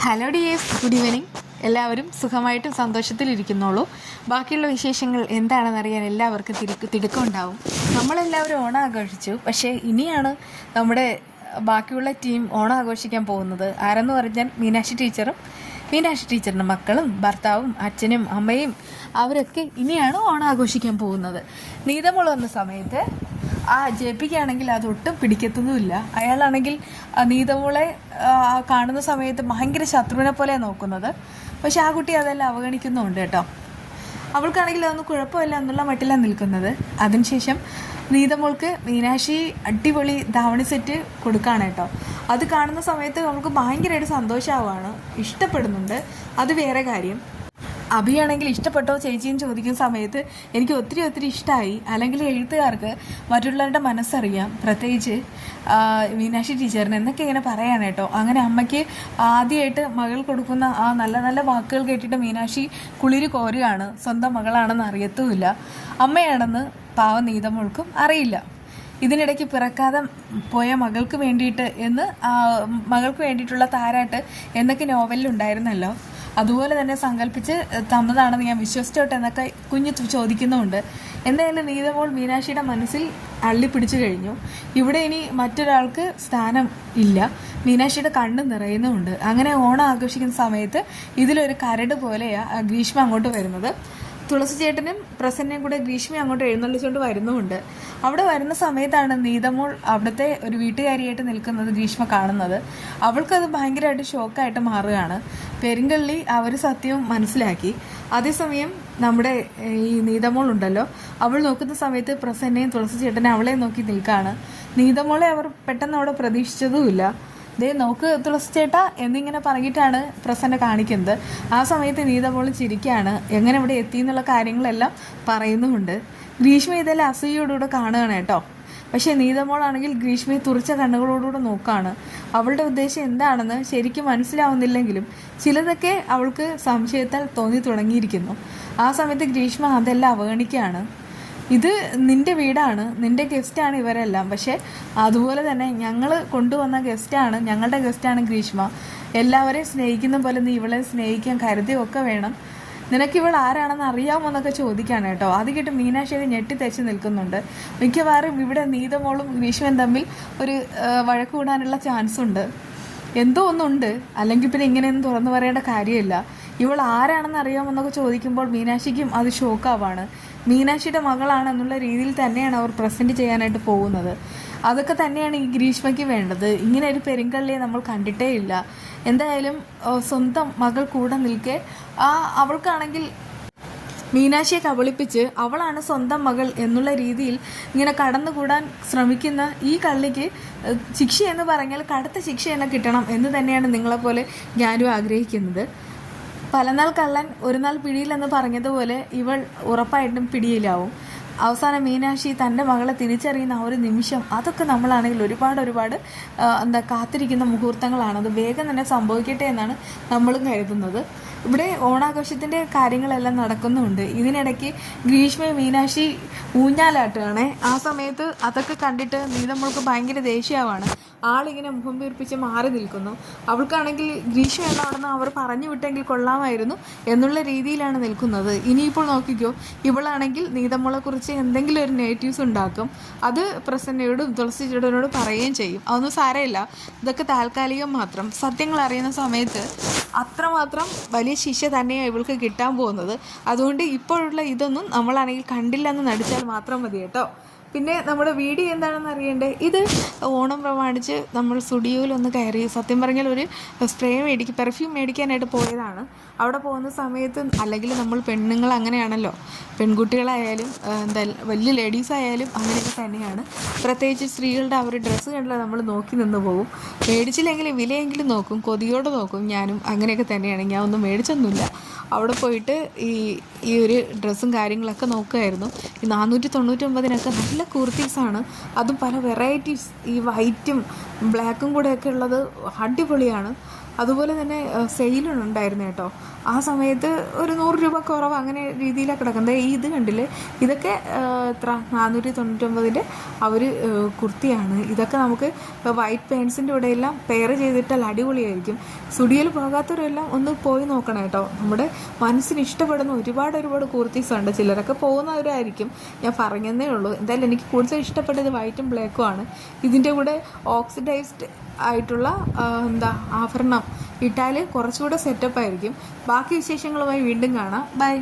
Hello dears, good evening. എല്ലാവരും സുഖമായിട്ടും സന്തോഷത്തിലിരിക്കുന്നോളൂ. ബാക്കിയുള്ള വിശേഷങ്ങൾ എന്താണെന്നറിയാൻ എല്ലാവർക്കും തിടുക്കമുണ്ടാവും. നമ്മളെല്ലാവരും ഓണം ആഘോഷിച്ചു. പക്ഷേ ഇനിയാണ് നമ്മുടെ ബാക്കിയുള്ള ടീം ഓണം ആഘോഷിക്കാൻ പോകുന്നത്. ആരെന്ന് പറഞ്ഞാൽ മീനാക്ഷി ടീച്ചറിൻ്റെ മക്കളും ഭർത്താവും അച്ഛനും അമ്മയും അവരൊക്കെ ഇനിയാണ് ഓണം ആഘോഷിക്കാൻ പോകുന്നത്. നീതമോൾ വന്ന സമയത്ത് ജെപിക്കാണെങ്കിൽ അതൊട്ടും പിടിക്കത്തതുമില്ല. അയാളാണെങ്കിൽ നീതമോളെ കാണുന്ന സമയത്ത് ഭയങ്കര ശത്രുവിനെ പോലെ നോക്കുന്നത്. പക്ഷെ ആ കുട്ടി അതെല്ലാം അവഗണിക്കുന്നുണ്ട് കേട്ടോ. അവൾക്കാണെങ്കിൽ അതൊന്നും കുഴപ്പമില്ല എന്നുള്ള മട്ടിലാണ് നിൽക്കുന്നത്. അതിനുശേഷം നീതമോൾക്ക് മീനാക്ഷി അടിപൊളി ധാവണി സെറ്റ് കൊടുക്കുകയാണ് കേട്ടോ. അത് കാണുന്ന സമയത്ത് അവൾക്ക് ഭയങ്കരമായിട്ട് സന്തോഷമാവുകയാണ്, ഇഷ്ടപ്പെടുന്നുണ്ട്. അത് വേറെ കാര്യം. അഭിയാണെങ്കിൽ ഇഷ്ടപ്പെട്ടോ ചേച്ചിയും ചോദിക്കുന്ന സമയത്ത് എനിക്ക് ഒത്തിരി ഇഷ്ടമായി. അല്ലെങ്കിൽ എഴുത്തുകാർക്ക് മറ്റുള്ളവരുടെ മനസ്സറിയാം, പ്രത്യേകിച്ച് മീനാക്ഷി ടീച്ചറിന് എന്നൊക്കെ ഇങ്ങനെ പറയാണ് കേട്ടോ. അങ്ങനെ അമ്മയ്ക്ക് ആദ്യമായിട്ട് മകൾ കൊടുക്കുന്ന ആ നല്ല നല്ല വാക്കുകൾ കേട്ടിട്ട് മീനാക്ഷി കുളിര് കോരുകയാണ്. സ്വന്തം മകളാണെന്ന് അറിയത്തുമില്ല, അമ്മയാണെന്ന് പാവം നീതമോൾക്കും അറിയില്ല. ഇതിനിടയ്ക്ക് പിറക്കാതെ പോയ മകൾക്ക് വേണ്ടിയിട്ടുള്ള താരാട്ട് എന്നൊക്കെ നോവലിലുണ്ടായിരുന്നല്ലോ. അതുപോലെ തന്നെ സങ്കല്പിച്ച് തന്നതാണെന്ന് ഞാൻ വിശ്വസിച്ചോട്ടെ എന്നൊക്കെ കുഞ്ഞ് ചോദിക്കുന്നുമുണ്ട്. എന്തായാലും നീതമോൾ മീനാക്ഷിയുടെ മനസ്സിൽ അള്ളിപ്പിടിച്ചു കഴിഞ്ഞു. ഇവിടെ ഇനി മറ്റൊരാൾക്ക് സ്ഥാനം ഇല്ല. മീനാക്ഷിയുടെ കണ്ണ് നിറയുന്നുമുണ്ട്. അങ്ങനെ ഓണം ആഘോഷിക്കുന്ന സമയത്ത് ഇതിലൊരു കരട് പോലെയാണ് ഗ്രീഷ്മ അങ്ങോട്ട് വരുന്നത്. തുളസി ചേട്ടനും പ്രസന്നയും കൂടെ ഗ്രീഷ്മ അങ്ങോട്ട് എഴുന്നള്ളിച്ചുകൊണ്ട് വരുന്നുമുണ്ട്. അവിടെ വരുന്ന സമയത്താണ് നീതമോൾ അവിടുത്തെ ഒരു വീട്ടുകാരിയായിട്ട് നിൽക്കുന്നത് ഗ്രീഷ്മ കാണുന്നത്. അവൾക്കത് ഭയങ്കരമായിട്ട് ഷോക്കായിട്ട് മാറുകയാണ്. പെരുങ്കള്ളി അവർ സത്യവും മനസ്സിലാക്കി. അതേസമയം നമ്മുടെ ഈ നീതമോൾ ഉണ്ടല്ലോ, അവൾ നോക്കുന്ന സമയത്ത് പ്രസന്നയും തുളസി ചേട്ടനെ അവളെ നോക്കി നിൽക്കുകയാണ്. നീതമോളെ അവർ പെട്ടെന്ന് അവിടെ പ്രതീക്ഷിച്ചതുമില്ല. ദേ നോക്ക് തുളസി ചേട്ടാ എന്നിങ്ങനെ പറഞ്ഞിട്ടാണ് പ്രസന്ന കാണിക്കുന്നത്. ആ സമയത്ത് നീതമോൾ ചിരിക്കുകയാണ്. എങ്ങനെ ഇവിടെ എത്തി എന്നുള്ള കാര്യങ്ങളെല്ലാം പറയുന്നുമുണ്ട്. ഗ്രീഷ്മ ഇതെല്ലാം അസൂയോടുകൂടെ കാണുകയാണ് കേട്ടോ. പക്ഷേ നീതമോളാണെങ്കിൽ ഗ്രീഷ്മയെ തുറച്ച കണ്ണുകളോടുകൂടെ നോക്കുകയാണ്. അവളുടെ ഉദ്ദേശം എന്താണെന്ന് ശരിക്കും മനസ്സിലാവുന്നില്ലെങ്കിലും ചിലതൊക്കെ അവൾക്ക് സംശയത്താൽ തോന്നി തുടങ്ങിയിരിക്കുന്നു. ആ സമയത്ത് ഗ്രീഷ്മ അതെല്ലാം അവഗണിക്കുകയാണ്. ഇത് നിൻ്റെ വീടാണ്, നിൻ്റെ ഗസ്റ്റാണ് ഇവരെല്ലാം. പക്ഷേ അതുപോലെ തന്നെ ഞങ്ങൾ കൊണ്ടുവന്ന ഗസ്റ്റാണ്, ഞങ്ങളുടെ ഗസ്റ്റാണ് ഗ്രീഷ്മ. എല്ലാവരെയും സ്നേഹിക്കുന്ന പോലെ നീ ഇവളെ സ്നേഹിക്കാൻ കരുതിയൊക്കെ വേണം. നിനക്കിവൾ ആരാണെന്ന് അറിയാമോന്നൊക്കെ ചോദിക്കാണ് കേട്ടോ. അത് കേട്ട് മീനാക്ഷി ഞെട്ടിത്തച്ച് നിൽക്കുന്നുണ്ട്. മിക്കവാറും ഇവിടെ നീതമോളും ഗ്രീഷ്മയും തമ്മിൽ ഒരു വഴക്ക് കൂടാനുള്ള ചാൻസ് ഉണ്ട്. എന്തോ ഒന്നുണ്ട്, അല്ലെങ്കിൽ പിന്നെ ഇങ്ങനെയൊന്നും തുറന്നു പറയേണ്ട കാര്യമില്ല. ഇവൾ ആരാണെന്ന് അറിയാമെന്നൊക്കെ ചോദിക്കുമ്പോൾ മീനാക്ഷിക്കും അത് ഷോക്കാവാണ്. മീനാക്ഷിയുടെ മകളാണെന്നുള്ള രീതിയിൽ തന്നെയാണ് അവർ പ്രസൻറ്റ് ചെയ്യാനായിട്ട് പോകുന്നത്. അതൊക്കെ തന്നെയാണ് ഈ ഗ്രീഷ്മയ്ക്ക് വേണ്ടത്. ഇങ്ങനെ ഒരു പെരുങ്കള്ളിയെ നമ്മൾ കണ്ടിട്ടേ ഇല്ല. എന്തായാലും സ്വന്തം മകൾ കൂടെ നിൽക്കെ അവൾക്കാണെങ്കിൽ മീനാക്ഷിയെ കബളിപ്പിച്ച് അവളാണ് സ്വന്തം മകൾ എന്നുള്ള രീതിയിൽ ഇങ്ങനെ കടന്നുകൂടാൻ ശ്രമിക്കുന്ന ഈ കള്ളിക്ക് ശിക്ഷ എന്ന് പറഞ്ഞാൽ കടുത്ത ശിക്ഷ തന്നെ കിട്ടണം എന്ന് തന്നെയാണ് നിങ്ങളെപ്പോലെ ഞാനും ആഗ്രഹിക്കുന്നത്. പലനാൾ കള്ളൻ ഒരു നാൾ പിടിയിലെന്ന് പറഞ്ഞതുപോലെ ഇവൾ ഉറപ്പായിട്ടും പിടിയിലാവും. അവസാനം മീനാക്ഷി തൻ്റെ മകളെ തിരിച്ചറിയുന്ന ആ ഒരു നിമിഷം, അതൊക്കെ നമ്മളാണെങ്കിൽ ഒരുപാട് കാത്തിരിക്കുന്ന മുഹൂർത്തങ്ങളാണ്. അത് വേഗം തന്നെ സംഭവിക്കട്ടെ എന്നാണ് നമ്മളും കരുതുന്നത്. ഇവിടെ ഓണാഘോഷത്തിൻ്റെ കാര്യങ്ങളെല്ലാം നടക്കുന്നുമുണ്ട്. ഇതിനിടയ്ക്ക് ഗ്രീഷ്മയും മീനാക്ഷി ഊഞ്ഞാലാട്ടുകയാണേ. ആ സമയത്ത് അതൊക്കെ കണ്ടിട്ട് നീതമോൾക്ക് ഭയങ്കര ദേഷ്യമാവാണ്. ആളിങ്ങനെ മുഖം വീർപ്പിച്ച് മാറി നിൽക്കുന്നു. അവൾക്കാണെങ്കിൽ ഗ്രീഷ്മ എന്നാണെന്ന് അവർ പറഞ്ഞു വിട്ടെങ്കിൽ കൊള്ളാമായിരുന്നു എന്നുള്ള രീതിയിലാണ് നിൽക്കുന്നത്. ഇനിയിപ്പോൾ നോക്കിക്കോ, ഇവളാണെങ്കിൽ നീതമോളെക്കുറിച്ച് എന്തെങ്കിലും ഒരു നെഗറ്റീവ്സ് ഉണ്ടാക്കും. അത് പ്രസന്നയോടും തുളസി ചേട്ടനോടും പറയുകയും ചെയ്യും. അതൊന്നും സാരമില്ല, ഇതൊക്കെ താൽക്കാലികം മാത്രം. സത്യങ്ങൾ അറിയുന്ന സമയത്ത് അത്രമാത്രം വലിയ ശിക്ഷ തന്നെയാണ് ഇവൾക്ക് കിട്ടാൻ പോകുന്നത്. അതുകൊണ്ട് ഇപ്പോഴുള്ള ഇതൊന്നും നമ്മളാണെങ്കിൽ കണ്ടില്ലെന്ന് നടിച്ചാൽ മാത്രം മതി കേട്ടോ. പിന്നെ നമ്മുടെ വീഡിയോ എന്താണെന്ന് അറിയണ്ടേ? ഇത് ഓണം പ്രമാണിച്ച് നമ്മൾ സ്റ്റുഡിയോയിലൊന്ന് കയറി, സത്യം പറഞ്ഞാൽ ഒരു പെർഫ്യൂം മേടിക്കാനായിട്ട് പോയതാണ്. അവിടെ പോകുന്ന സമയത്ത്, അല്ലെങ്കിൽ നമ്മൾ പെണ്ണുങ്ങൾ അങ്ങനെയാണല്ലോ, പെൺകുട്ടികളായാലും വലിയ ലേഡീസ് ആയാലും അങ്ങനെയൊക്കെ തന്നെയാണ്. പ്രത്യേകിച്ച് സ്ത്രീകളുടെ ആ ഒരു ഡ്രസ്സ് കണ്ടില്ല നമ്മൾ നോക്കി നിന്ന് പോകും. മേടിച്ചില്ലെങ്കിലും വിലയെങ്കിലും നോക്കും, കൊതിയോടെ നോക്കും. ഞാനും അങ്ങനെയൊക്കെ തന്നെയാണ്. ഞാൻ ഒന്നും മേടിച്ചൊന്നുമില്ല. അവിടെ പോയിട്ട് ഈ ഒരു ഡ്രസ്സും കാര്യങ്ങളൊക്കെ നോക്കുമായിരുന്നു. ഈ 499 നല്ല കുർത്തീസാണ്, അതും പല വെറൈറ്റീസ്. ഈ വൈറ്റും ബ്ലാക്കും കൂടെയൊക്കെ ഉള്ളത് അടിപൊളിയാണ്. അതുപോലെ തന്നെ സെയിലുണ്ടായിരുന്നു കേട്ടോ. ആ സമയത്ത് ഒരു 100 രൂപ കുറവ് അങ്ങനെ രീതിയിലാണ് കിടക്കുന്നത്. ഇത് കണ്ടില്ലേ, ഇതൊക്കെ എത്ര 499 അവർ കുർത്തിയാണ്. ഇതൊക്കെ നമുക്ക് വൈറ്റ് പാൻസിൻ്റെ കൂടെ എല്ലാം പെയർ ചെയ്തിട്ടാൽ അടിപൊളിയായിരിക്കും. സ്റ്റുഡിയോയിൽ പോകാത്തവരെല്ലാം ഒന്ന് പോയി നോക്കണം കേട്ടോ. നമ്മുടെ മനസ്സിന് ഇഷ്ടപ്പെടുന്ന ഒരുപാട് കുർത്തീസ് ഉണ്ട്. ചിലരൊക്കെ പോകുന്നവരായിരിക്കും, ഞാൻ പറഞ്ഞതേ ഉള്ളൂ. എന്തായാലും എനിക്ക് കൂടുതൽ ഇഷ്ടപ്പെട്ടത് വൈറ്റും ബ്ലാക്കും ആണ്. ഇതിൻ്റെ കൂടെ ഓക്സിഡൈസ്ഡ് ആയിട്ടുള്ള ആഭരണം ഇട്ടാൽ കുറച്ചുകൂടെ സെറ്റപ്പ് ആയിരിക്കും. ബാക്കി വിശേഷങ്ങളുമായി വീണ്ടും കാണാം. ബൈ.